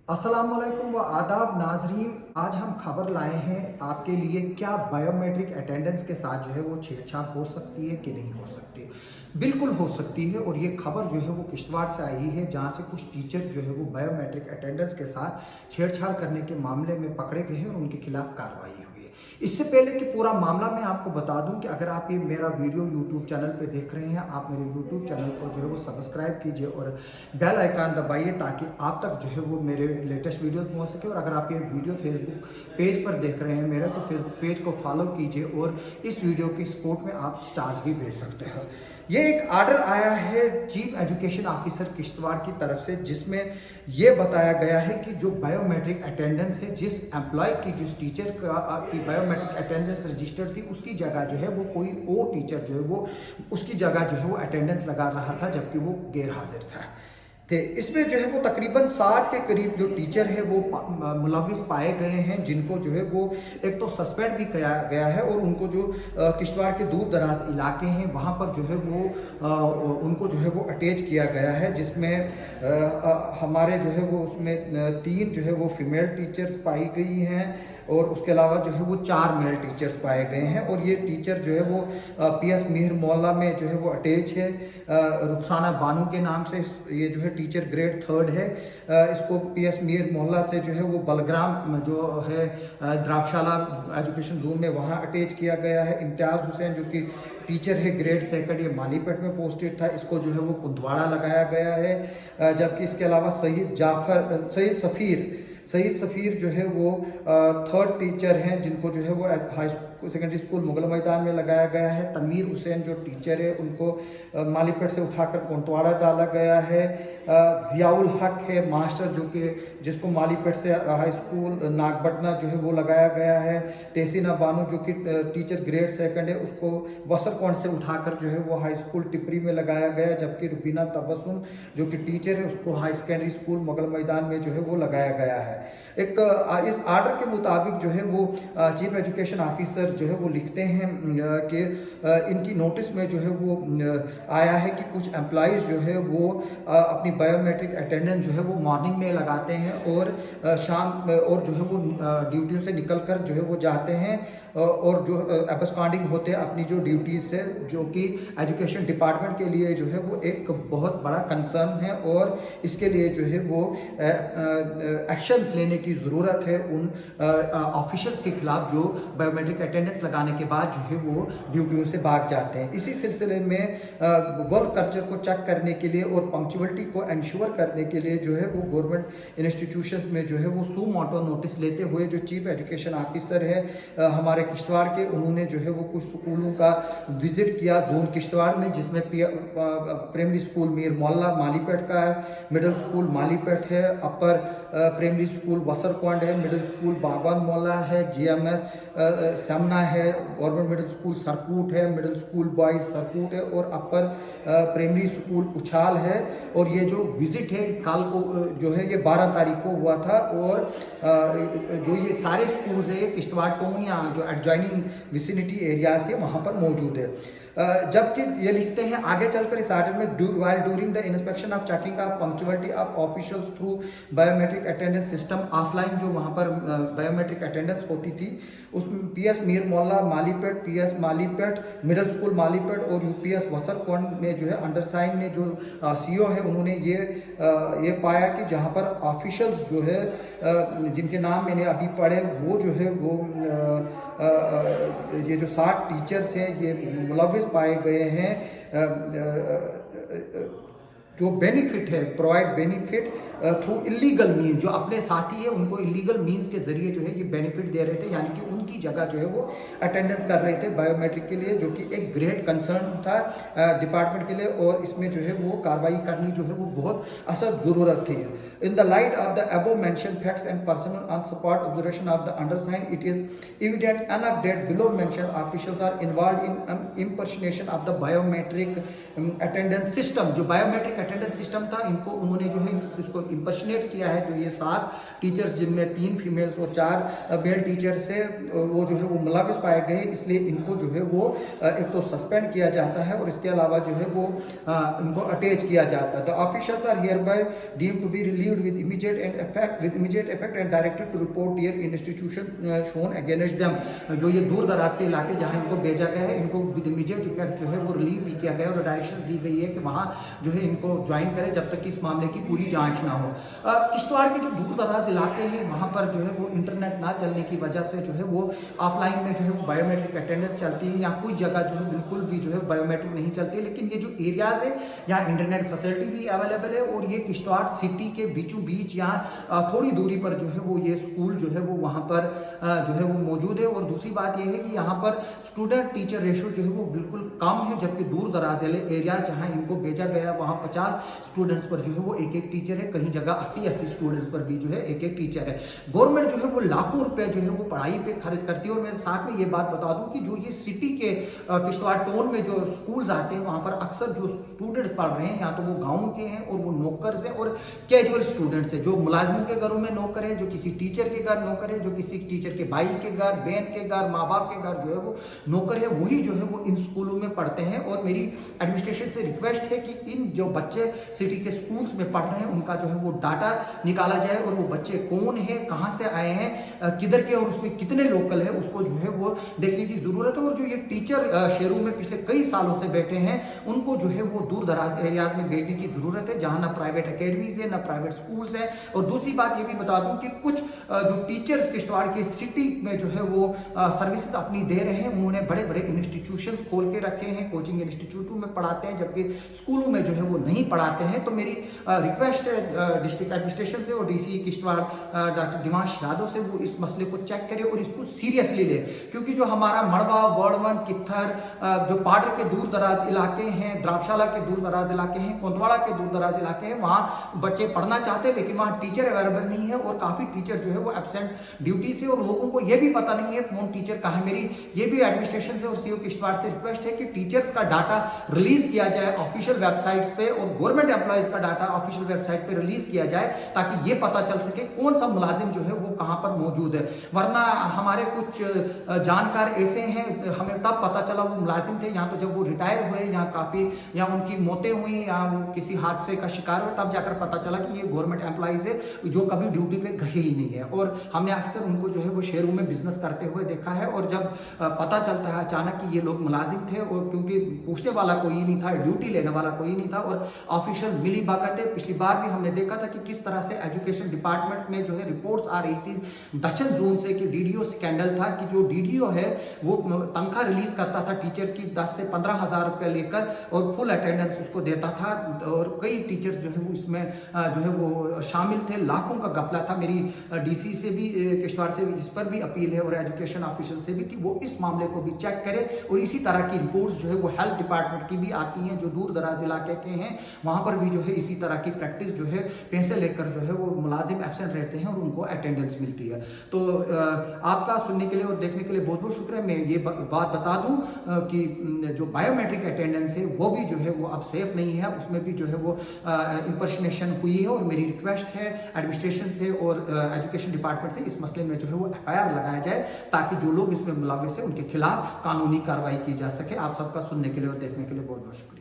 अस्सलामुअलैकुम व आदाब नाजरीन। आज हम खबर लाए हैं आपके लिए, क्या बायोमेट्रिक अटेंडेंस के साथ जो है वो छेड़छाड़ हो सकती है कि नहीं हो सकती। बिल्कुल हो सकती है, और ये खबर जो है वो किश्तवाड़ से आई है, जहाँ से कुछ टीचर जो है वो बायोमेट्रिक अटेंडेंस के साथ छेड़छाड़ करने के मामले में पकड़े गए हैं और उनके खिलाफ कार्रवाई हुई है। इससे पहले कि पूरा मामला मैं आपको बता दूं कि अगर आप ये मेरा वीडियो यूट्यूब चैनल पे देख रहे हैं, आप मेरे यूट्यूब चैनल को जो है वो सब्सक्राइब कीजिए और बेल आइकन दबाइए, ताकि आप तक जो है वो मेरे लेटेस्ट वीडियोस पहुंच सके। और अगर आप ये वीडियो फेसबुक पेज पर देख रहे हैं मेरे, तो फेसबुक पेज को फॉलो कीजिए और इस वीडियो की सपोर्ट में आप स्टार्स भी भेज सकते हैं। ये एक ऑर्डर आया है चीफ एजुकेशन ऑफिसर किश्तवाड़ की तरफ से, जिसमें ये बताया गया है कि जो बायोमेट्रिक अटेंडेंस है, जिस एम्प्लॉय की, जिस टीचर की बायोमेट्रिक अटेंडेंस रजिस्टर्ड थी, उसकी जगह जो है वो कोई और टीचर जो है वो उसकी जगह जो है वो अटेंडेंस लगा रहा था, जबकि वो गैर हाजिर था। थे इसमें जो है वो तकरीबन 7 के करीब जो टीचर है वो मुलविस पाए गए हैं, जिनको जो है वो एक तो सस्पेंड भी किया गया है, और उनको जो किश्तवाड़ के दूर दराज इलाके हैं वहाँ पर जो है वो उनको जो है वो अटैच किया गया है, जिसमें हमारे जो है वो उसमें 3 जो है वो फीमेल टीचर्स पाई गई हैं, और उसके अलावा जो है वो 4 मेल टीचर्स पाए गए हैं। और ये टीचर जो है वो पीएस मीर मोहल्ला में जो है वो अटैच है, रुखसाना बानू के नाम से। ये जो है टीचर ग्रेड 3 है। इसको पीएस मीर मोहल्ला से जो है वो बलग्राम जो है द्राक्षाला एजुकेशन जोन में वहाँ अटैच किया गया है। इम्तियाज़ हुसैन जो कि टीचर है ग्रेड 2, ये मालीपेट में पोस्टेड था, इसको जो है वो कुंदवाड़ा लगाया गया है। जबकि इसके अलावा सईद सफ़ीर जो है वो 3rd टीचर हैं, जिनको जो है वो हाई सेकेंडरी स्कूल मुगल मैदान में लगाया गया है। तनवीर हुसैन जो टीचर है, उनको मालीपेट से उठाकर कोंतवाड़ा डाला गया है। ज़ियाउल हक है मास्टर, जो कि जिसको मालीपेट से हाई स्कूल नागपटना जो है वो लगाया गया है। तहसीना बानू जो कि टीचर ग्रेड 2 है, उसको वसरकोंड से उठाकर जो है वो हाई स्कूल टिपरी में लगाया गया। जबकि रुबीना तबस्सुम जो कि टीचर है, उसको हाई सेकेंडरी स्कूल मुगल मैदान में जो है वो लगाया गया है। एक इस आर्डर के मुताबिक जो है वो चीफ एजुकेशन ऑफिसर जो है वो लिखते हैं कि इनकी नोटिस में जो है वो आया है कि कुछ एम्प्लॉइज़ जो है वो अपनी बायोमेट्रिक अटेंडेंस जो है वो मॉर्निंग में लगाते हैं, और शाम और जो है वो ड्यूटियों से निकल कर जो है वो जाते हैं, और जो एब्सकॉन्डिंग होते हैं अपनी जो ड्यूटीज़ से, जो कि एजुकेशन डिपार्टमेंट के लिए जो है वो एक बहुत बड़ा कंसर्न है। और इसके लिए जो है वो एक्शंस लेने की ज़रूरत है उन ऑफिशियल्स के खिलाफ जो बायोमेट्रिक अटेंडेंस लगाने के बाद जो है वो ड्यूटियों से भाग जाते हैं। इसी सिलसिले में वर्क कल्चर को चेक करने के लिए और पंक्चुअलिटी को इंश्योर करने के लिए जो है वो गवर्नमेंट इंस्टीट्यूशंस में जो है वो सू मोटो नोटिस लेते हुए जो चीफ एजुकेशन ऑफिसर है हमारे किश्तवाड़ के, उन्होंने जो है वो कुछ स्कूलों का विजिट किया जोन किश्तवाड़ में, जिसमें प्राइमरी स्कूल मीर मोहल्ला मालीपेट का है, मिडिल स्कूल मालीपेट है, अपर प्राइमरी स्कूल वसरकोंड है, मिडिल स्कूल बागवान मोहल्ला है, जीएमएस समना है, गवर्नमेंट मिडिल स्कूल सरकूट है, मिडिल स्कूल बॉयज सरकूट है, और अपर प्राइमरी स्कूल उछाल है। और ये जो विजिट है कल को जो है ये 12 तारीख को हुआ था, और जो ये सारे स्कूल्स है किश्तवाड़ टाउन या जो एडजॉइनिंग विसिनिटी एरियाज है वहाँ पर मौजूद है। जबकि ये लिखते हैं आगे चलकर इस आर्डर में, while during the inspection of checking of punctuality of officials through biometric attendance system, offline जो वहाँ पर बायोमेट्रिक अटेंडेंस होती थी, उसमें पीएस मीर मोहल्ला मालीपेट, पीएस मालीपेट, मिडिल स्कूल मालीपेट और यूपीएस वसरकोंड में जो है अंडरसाइन में जो सीईओ है, उन्होंने ये पाया कि जहाँ पर ऑफिशियल्स जो है जिनके नाम मैंने अभी पढ़े, वो जो है वो ये जो 7 टीचर्स हैं ये मुलविस पाए गए हैं। जो बेनिफिट है, provide benefit through illegal means, जो अपने साथी है उनको इलीगल मीन्स के जरिए जो है ये बेनिफिट दे रहे थे, यानी कि उनकी जगह जो है वो अटेंडेंस कर रहे थे बायोमेट्रिक के लिए, जो कि एक ग्रेट कंसर्न था डिपार्टमेंट के लिए, और इसमें जो है वो कार्रवाई करनी जो है वो बहुत असर ज़रूरत थी। In the light of the above mention facts and personal on spot observation of the undersigned, it is evident enough that below mention officials are involve in impersonation of the biometric attendance system. जो biometric attendance system था, इनको उन्होंने जो है इसको impersonate किया है, जो ये 7 टीचर्स जिनमें 3 फीमेल्स और 4 मेल टीचर्स है, वो जो है वो मुलविस पाए गए, इसलिए इनको जो है वो एक तो सस्पेंड किया जाता है और इसके अलावा जो है वो इनको अटैच किया जाता है। The officials are hereby deemed to be relieved with immediate effect and directed to report here in institution shown against them. जो ये दूर दराज के इलाके जहां इनको भेजा गया है, इनको विद इमीडिएट इफेक्ट जो है वो रिलीव भी किया गया है और डायरेक्शन दी गई है कि वहां जो है इनको ज्वाइन करें जब तक कि इस मामले की पूरी जांच ना हो। किश्तवाड़ के जो दूर दराज इलाके हैं वहां पर जो है वो इंटरनेट ना चलने की वजह से जो है वो ऑफलाइन में जो है वो बायोमेट्रिक अटेंडेंस चलती है, या कोई जगह जो है बिल्कुल भी जो है बायोमेट्रिक नहीं चलती है। लेकिन ये जो एरियाज है यहाँ इंटरनेट फैसिलिटी भी अवेलेबल है और ये किश्तवाड़ सिटी के बीचों बीच यहाँ थोड़ी दूरी पर जो है वो ये स्कूल जो है वो वहाँ पर जो है वो मौजूद है। और दूसरी बात यह है कि यहाँ पर स्टूडेंट टीचर रेशो जो है वो बिल्कुल कम है, जबकि दूर दराज एरिया जहाँ इनको भेजा गया है वहाँ 50 स्टूडेंट्स पर जो है वो एक टीचर है, कहीं जगह 80 स्टूडेंट्स पर भी जो है एक टीचर है। गवर्नमेंट जो है वो लाखों रुपए जो है वो पढ़ाई पे खर्च करती है। और मैं साथ में ये बात बता दूं कि जो ये सिटी के किश्तवाड़ टाउन में जो स्कूल्स आते हैं वहाँ पर अक्सर जो स्टूडेंट्स पढ़ रहे हैं या तो वो गाँव के हैं और वो नौकर हैं और कैजुअल स्टूडेंट्स हैं, जो मुलाजमों के घरों में नौकर है, जो किसी टीचर के घर नौकर है, जो किसी टीचर के भाई के घर, बहन के घर, माँ बाप के घर जो है वो नौकर है, वही जो है वो इन स्कूलों में पढ़ते हैं। और मेरी एडमिनिस्ट्रेशन से रिक्वेस्ट है कि इन जो बच्चे सिटी के स्कूल्स में पढ़ रहे हैं उनका जो है वो डाटा निकाला जाए और वो बच्चे कौन है, कहाँ से आए हैं, किधर के, और उसमें कितने लोकल है, उसको जो है वो देखने की जरूरत है। और जो ये टीचर शहरों में पिछले कई सालों से बैठे हैं उनको जो है वो दूर दराज एरियाज में भेजने की जरूरत है, जहां ना प्राइवेट अकेडमीज है ना प्राइवेट स्कूल्स है। और दूसरी बात ये भी बता दूं कि कुछ जो टीचर्स किश्तवाड़ के सिटी में जो है वो सर्विसेज अपनी दे रहे हैं, उन्होंने बड़े बड़े इंस्टीट्यूशंस खोल के रखे हैं, कोचिंग इंस्टीट्यूटों में पढ़ाते हैं, जबकि स्कूलों में जो है वो नहीं पढ़ाते हैं। तो मेरी रिक्वेस्ट है डिस्ट्रिक्ट एडमिनिस्ट्रेशन से और डीसी किश्तवाड़ डॉक्टर दिमाश यादव से, वो इस मसले को चेक करे और इसको सीरियसली ले, क्योंकि जो हमारा मड़वा, वर्डवन, कित्थर, जो पाडर के दूर दराज इलाके हैं, द्राबशाला के दूर दराज इलाके हैं, कोतवाड़ा के दूर दराज इलाके हैं, वहाँ बच्चे पढ़ना चाहते हैं लेकिन वहाँ टीचर अवेलेबल नहीं है और काफ़ी टीचर जो है वो एब्सेंट ड्यूटी से, और लोगों को ये भी पता नहीं है कौन टीचर कहाँ है। मेरी ये भी एडमिनिस्ट्रेशन से और सीओ किश्तवाड़ से रिक्वेस्ट है कि टीचर्स का डाटा रिलीज किया जाए ऑफिशियल वेबसाइट्स पे और गवर्नमेंट एम्प्लॉइज का डाटा ऑफिशियल वेबसाइट पे रिलीज किया जाए, ताकि ये पता चल सके कौन सा मुलाजिम जो है वो कहाँ पर मौजूद है। वरना हमारे कुछ जानकार ऐसे हैं, हमें तब पता चला वो मुलाजिम थे, यहाँ तो जब वो रिटायर हुए, यहाँ काफ़ी या उनकी मौतें हुई या वो किसी हादसे का शिकार हुए, तब जाकर पता चला कि ये गवर्नमेंट एम्प्लॉइज है जो कभी ड्यूटी पे गए ही नहीं है। और हमने अक्सर उनको जो है वो शहरों में बिजनेस करते हुए देखा है। और जब पता चलता है अचानक कि ये लोग मुलाजिम थे, और क्योंकि पूछने वाला कोई नहीं था, ड्यूटी लेने वाला कोई नहीं था और ऑफिशियल मिली भगत है। पिछली बार भी हमने देखा था कि किस तरह से एजुकेशन डिपार्टमेंट में जो है रिपोर्ट्स आ रही थी दक्षिण जोन से कि डीडीओ स्कैंडल था, कि जो डीडीओ है वो तनख्वाह रिलीज करता था टीचर की 10 से 15 हज़ार रुपये लेकर और फुल अटेंडेंस उसको देता था, और कई टीचर्स जो है वो इसमें जो है वो शामिल थे, लाखों का घपला था। मेरी डीसी से भी किश्तवाड़ से भी इस पर भी अपील है और एजुकेशन ऑफिशियल से भी कि वो इस मामले को भी चेक करे। और इसी तरह की रिपोर्ट्स जो है वो हेल्थ डिपार्टमेंट की भी आती हैं जो दूर दराज इलाके के हैं, वहाँ पर भी जो है इसी तरह की प्रैक्टिस जो है पैसे लेकर जो है वो मुलाजिम एब्सेंट रहते हैं और उनको अटेंडेंस मिलती है। तो आपका सुनने के लिए और देखने के लिए बहुत बहुत शुक्रिया। मैं ये बात बता दूं कि जो बायोमेट्रिक अटेंडेंस है वो भी जो है वो अब सेफ नहीं है, उसमें भी जो है वो इंपर्सनेशन हुई है। और मेरी रिक्वेस्ट है एडमिनिस्ट्रेशन से और एजुकेशन डिपार्टमेंट से इस मसले में जो है वो FIR लगाया जाए, ताकि जो लोग इसमें मुलविस है उनके खिलाफ कानूनी कार्रवाई की जा सके। आप सबका सुनने के लिए और देखने के लिए बहुत बहुत शुक्रिया।